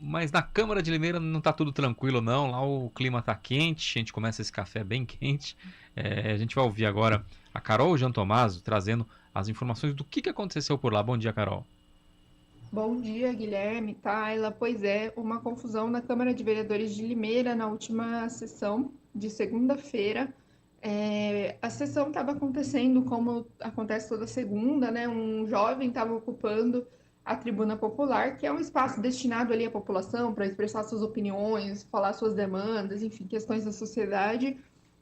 Mas na Câmara de Limeira não tá tudo tranquilo não, lá o clima tá quente, a gente começa esse café bem quente. A gente vai ouvir agora a Carol Giantomaso trazendo as informações do que aconteceu por lá. Bom dia, Carol. Bom dia, Guilherme, Tayla. Pois é, uma confusão na Câmara de Vereadores de Limeira na última sessão de segunda-feira. A sessão estava acontecendo como acontece toda segunda, né? Um jovem estava ocupando a tribuna popular, que é um espaço destinado ali à população para expressar suas opiniões, falar suas demandas, enfim, questões da sociedade.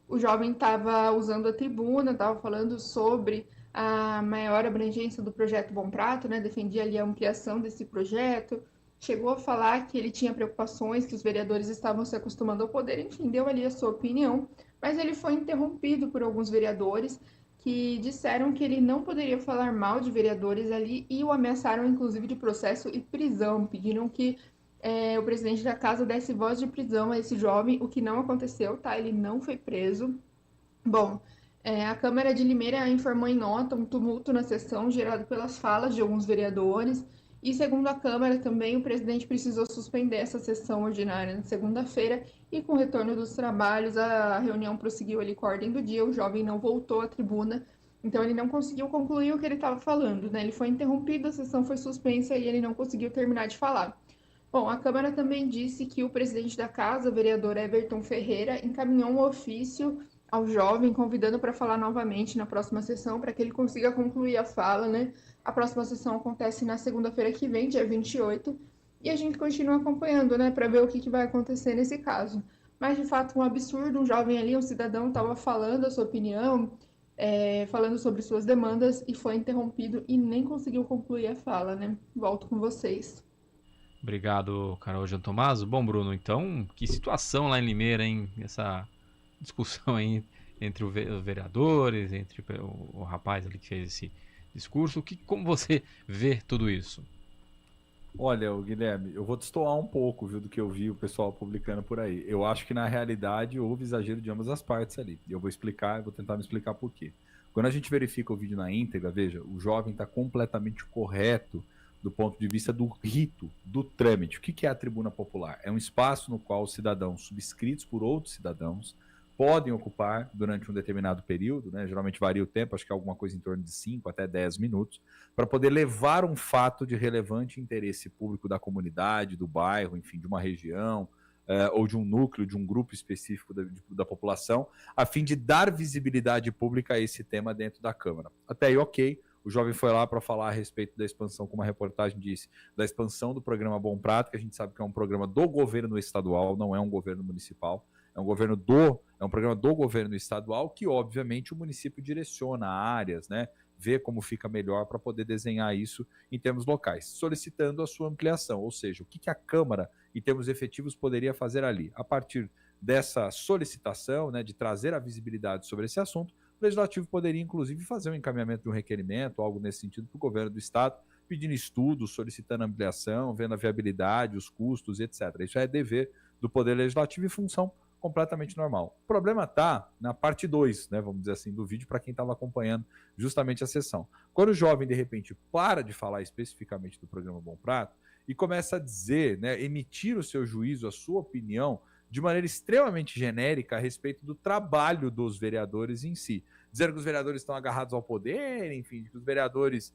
O jovem estava usando a tribuna, estava falando sobre a maior abrangência do projeto Bom Prato, né? Defendia ali a ampliação desse projeto. Chegou a falar que ele tinha preocupações, que os vereadores estavam se acostumando ao poder, enfim, deu ali a sua opinião, mas ele foi interrompido por alguns vereadores que disseram que ele não poderia falar mal de vereadores ali e o ameaçaram, inclusive, de processo e prisão. Pediram que o presidente da casa desse voz de prisão a esse jovem, o que não aconteceu, tá? Ele não foi preso. Bom, a Câmara de Limeira informou em nota um tumulto na sessão gerado pelas falas de alguns vereadores. E, segundo a Câmara, também o presidente precisou suspender essa sessão ordinária na segunda-feira e, com o retorno dos trabalhos, a reunião prosseguiu ali com a ordem do dia. O jovem não voltou à tribuna, então ele não conseguiu concluir o que ele estava falando, né? Ele foi interrompido, a sessão foi suspensa e ele não conseguiu terminar de falar. Bom, a Câmara também disse que o presidente da casa, o vereador Everton Ferreira, encaminhou um ofício ao jovem, convidando para falar novamente na próxima sessão, para que ele consiga concluir a fala, né? A próxima sessão acontece na segunda-feira que vem, dia 28, e a gente continua acompanhando, né, para ver o que vai acontecer nesse caso. Mas, de fato, um absurdo, um jovem ali, um cidadão, estava falando a sua opinião, falando sobre suas demandas, e foi interrompido e nem conseguiu concluir a fala, né? Volto com vocês. Obrigado, Carol Giantomaso. Bom, Bruno, então, que situação lá em Limeira, hein? Essa discussão aí entre os vereadores, entre o rapaz ali que fez esse discurso. Como você vê tudo isso? Olha, Guilherme, eu vou destoar um pouco, viu, do que eu vi o pessoal publicando por aí. Eu acho que na realidade houve exagero de ambas as partes ali. E eu vou explicar, eu vou tentar me explicar por quê. Quando a gente verifica o vídeo na íntegra, veja, o jovem está completamente correto do ponto de vista do rito, do trâmite. O que é a tribuna popular? É um espaço no qual os cidadãos subscritos por outros cidadãos podem ocupar durante um determinado período, né? Geralmente varia o tempo, acho que é alguma coisa em torno de 5 até 10 minutos, para poder levar um fato de relevante interesse público da comunidade, do bairro, enfim, de uma região, ou de um núcleo, de um grupo específico da população, a fim de dar visibilidade pública a esse tema dentro da Câmara. Até aí, ok. O jovem foi lá para falar a respeito da expansão, como a reportagem disse, da expansão do programa Bom Prato, que a gente sabe que é um programa do governo estadual, não é um governo municipal. É um programa do governo estadual que, obviamente, o município direciona áreas, né? Vê como fica melhor para poder desenhar isso em termos locais, solicitando a sua ampliação. Ou seja, o que a Câmara, em termos efetivos, poderia fazer ali? A partir dessa solicitação, né, de trazer a visibilidade sobre esse assunto, o Legislativo poderia, inclusive, fazer um encaminhamento de um requerimento, algo nesse sentido, para o governo do Estado, pedindo estudos, solicitando ampliação, vendo a viabilidade, os custos, etc. Isso é dever do Poder Legislativo e função completamente normal. O problema está na parte 2, né, vamos dizer assim, do vídeo, para quem estava acompanhando justamente a sessão. Quando o jovem, de repente, para de falar especificamente do programa Bom Prato e começa a dizer, né, emitir o seu juízo, a sua opinião, de maneira extremamente genérica a respeito do trabalho dos vereadores em si. Dizendo que os vereadores estão agarrados ao poder, enfim, que os vereadores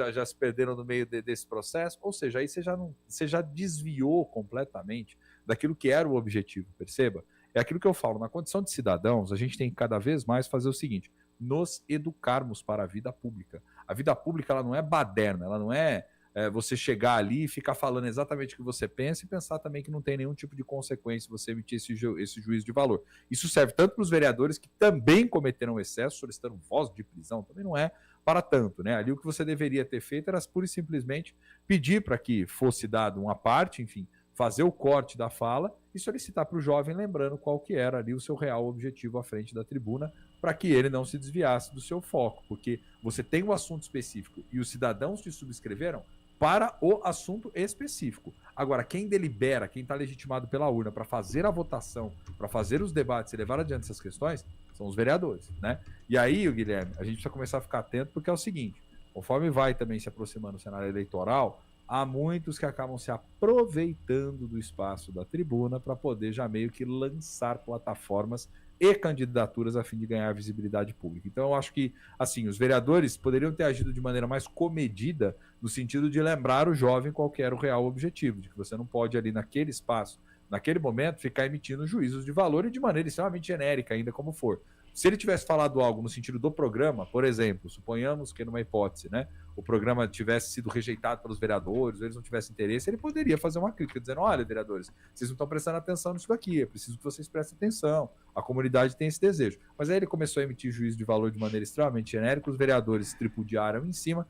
já se perderam no meio desse processo, ou seja, aí você já desviou completamente daquilo que era o objetivo, perceba? É aquilo que eu falo, na condição de cidadãos, a gente tem que cada vez mais fazer o seguinte, nos educarmos para a vida pública. A vida pública, ela não é baderna, ela não é você chegar ali e ficar falando exatamente o que você pensa e pensar também que não tem nenhum tipo de consequência você emitir esse juízo de valor. Isso serve tanto para os vereadores que também cometeram excesso, solicitando voz de prisão, também não é para tanto, né? Ali o que você deveria ter feito era pura e simplesmente pedir para que fosse dado uma parte, enfim, fazer o corte da fala e solicitar para o jovem, lembrando qual que era ali o seu real objetivo à frente da tribuna, para que ele não se desviasse do seu foco, porque você tem um assunto específico e os cidadãos te subscreveram para o assunto específico. Agora, quem delibera, quem está legitimado pela urna para fazer a votação, para fazer os debates e levar adiante essas questões, são os vereadores, né? E aí, Guilherme, a gente precisa começar a ficar atento, porque é o seguinte, conforme vai também se aproximando o cenário eleitoral, há muitos que acabam se aproveitando do espaço da tribuna para poder já meio que lançar plataformas e candidaturas a fim de ganhar visibilidade pública. Então eu acho que, assim, os vereadores poderiam ter agido de maneira mais comedida, no sentido de lembrar o jovem qual que era o real objetivo, de que você não pode ali naquele espaço, naquele momento, ficar emitindo juízos de valor e de maneira extremamente genérica, ainda como for. Se ele tivesse falado algo no sentido do programa, por exemplo, suponhamos que numa hipótese, né, o programa tivesse sido rejeitado pelos vereadores, ou eles não tivessem interesse, ele poderia fazer uma crítica, dizendo, olha, vereadores, vocês não estão prestando atenção nisso daqui, é preciso que vocês prestem atenção, a comunidade tem esse desejo. Mas aí ele começou a emitir juízo de valor de maneira extremamente genérica, os vereadores tripudiaram em cima,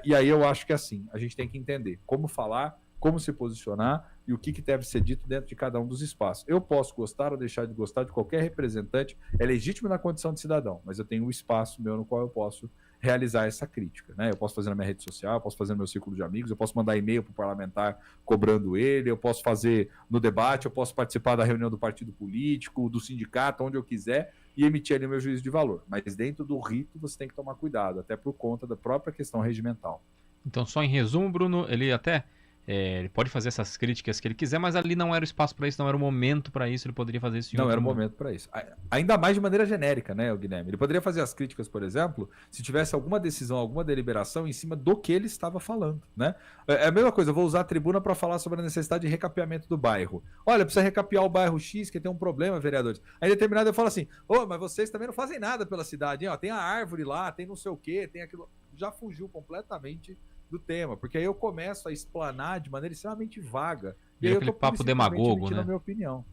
e aí eu acho que assim, a gente tem que entender como falar, como se posicionar e o que deve ser dito dentro de cada um dos espaços. Eu posso gostar ou deixar de gostar de qualquer representante, é legítimo na condição de cidadão, mas eu tenho um espaço meu no qual eu posso realizar essa crítica, né? Eu posso fazer na minha rede social, eu posso fazer no meu círculo de amigos, eu posso mandar e-mail para o parlamentar cobrando ele, eu posso fazer no debate, eu posso participar da reunião do partido político, do sindicato, onde eu quiser, e emitir ali o meu juízo de valor. Mas dentro do rito você tem que tomar cuidado, até por conta da própria questão regimental. Então, só em resumo, Bruno, ele até ele pode fazer essas críticas que ele quiser, mas ali não era o espaço para isso, não era o momento para isso, ele poderia fazer isso em Não outro era o momento para isso. Ainda mais de maneira genérica, né, Guilherme? Ele poderia fazer as críticas, por exemplo, se tivesse alguma decisão, alguma deliberação em cima do que ele estava falando, né? É a mesma coisa, eu vou usar a tribuna para falar sobre a necessidade de recapeamento do bairro. Olha, precisa recapear o bairro X, que tem um problema, vereadores. Aí, determinado, eu falo assim, mas vocês também não fazem nada pela cidade, hein? Ó, tem a árvore lá, tem não sei o quê, tem aquilo... Já fugiu completamente do tema, porque aí eu começo a explanar de maneira extremamente vaga. E aí eu aquele papo demagogo, né? A minha opinião.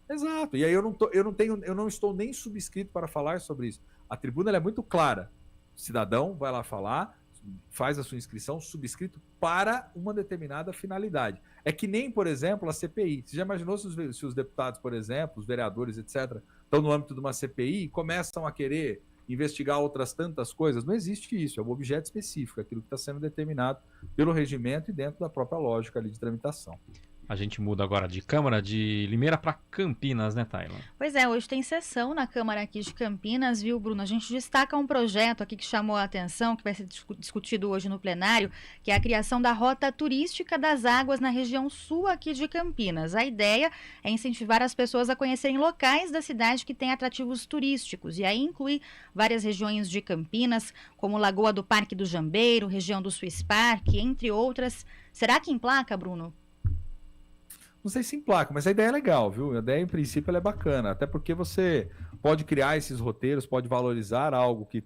Exato. E aí eu não estou nem subscrito para falar sobre isso. A tribuna ela é muito clara. O cidadão vai lá falar, faz a sua inscrição, subscrito para uma determinada finalidade. É que nem, por exemplo, a CPI. Você já imaginou se os deputados, por exemplo, os vereadores, etc., estão no âmbito de uma CPI e começam a querer investigar outras tantas coisas? Não existe isso, é um objeto específico, aquilo que está sendo determinado pelo regimento e dentro da própria lógica ali de tramitação. A gente muda agora de Câmara de Limeira para Campinas, né, Tayla? Pois é, hoje tem sessão na Câmara aqui de Campinas, viu, Bruno? A gente destaca um projeto aqui que chamou a atenção, que vai ser discutido hoje no plenário, que é a criação da Rota Turística das Águas na região sul aqui de Campinas. A ideia é incentivar as pessoas a conhecerem locais da cidade que têm atrativos turísticos, e aí inclui várias regiões de Campinas, como Lagoa do Parque do Jambeiro, região do Swiss Park, entre outras. Será que emplaca, Bruno? Não sei se emplaca, mas a ideia é legal, viu? A ideia, em princípio, ela é bacana, até porque você pode criar esses roteiros, pode valorizar algo que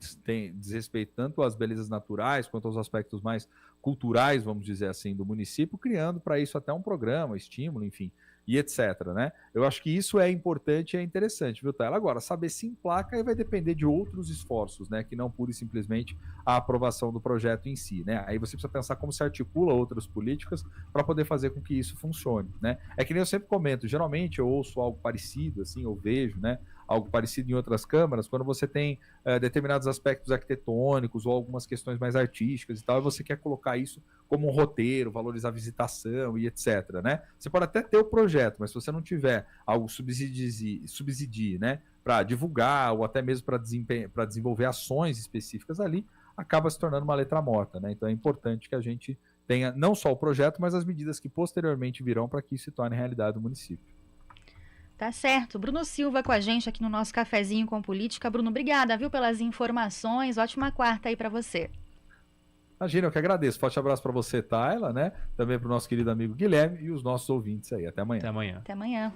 diz respeito tanto às belezas naturais quanto aos aspectos mais culturais, vamos dizer assim, do município, criando para isso até um programa, estímulo, enfim, e etc, né? Eu acho que isso é importante e é interessante, viu, Tayla? Agora, saber se emplaca aí vai depender de outros esforços, né? Que não pura e simplesmente a aprovação do projeto em si, né? Aí você precisa pensar como se articula outras políticas para poder fazer com que isso funcione, né? É que nem eu sempre comento, geralmente eu ouço algo parecido, assim, eu vejo, né? Algo parecido em outras câmaras, quando você tem determinados aspectos arquitetônicos ou algumas questões mais artísticas e tal, e você quer colocar isso como um roteiro, valorizar a visitação e etc, né? Você pode até ter o projeto, mas se você não tiver algo subsidie, né? Para divulgar ou até mesmo para desenvolver ações específicas ali, acaba se tornando uma letra morta, né? Então é importante que a gente tenha não só o projeto, mas as medidas que posteriormente virão para que isso se torne realidade do município. Tá certo. Bruno Silva com a gente aqui no nosso Cafezinho com Política. Bruno, obrigada, viu, pelas informações. Ótima quarta aí para você. Imagina, eu que agradeço. Forte abraço para você, Tayla, né? Também para o nosso querido amigo Guilherme e os nossos ouvintes aí. Até amanhã. Até amanhã. Até amanhã.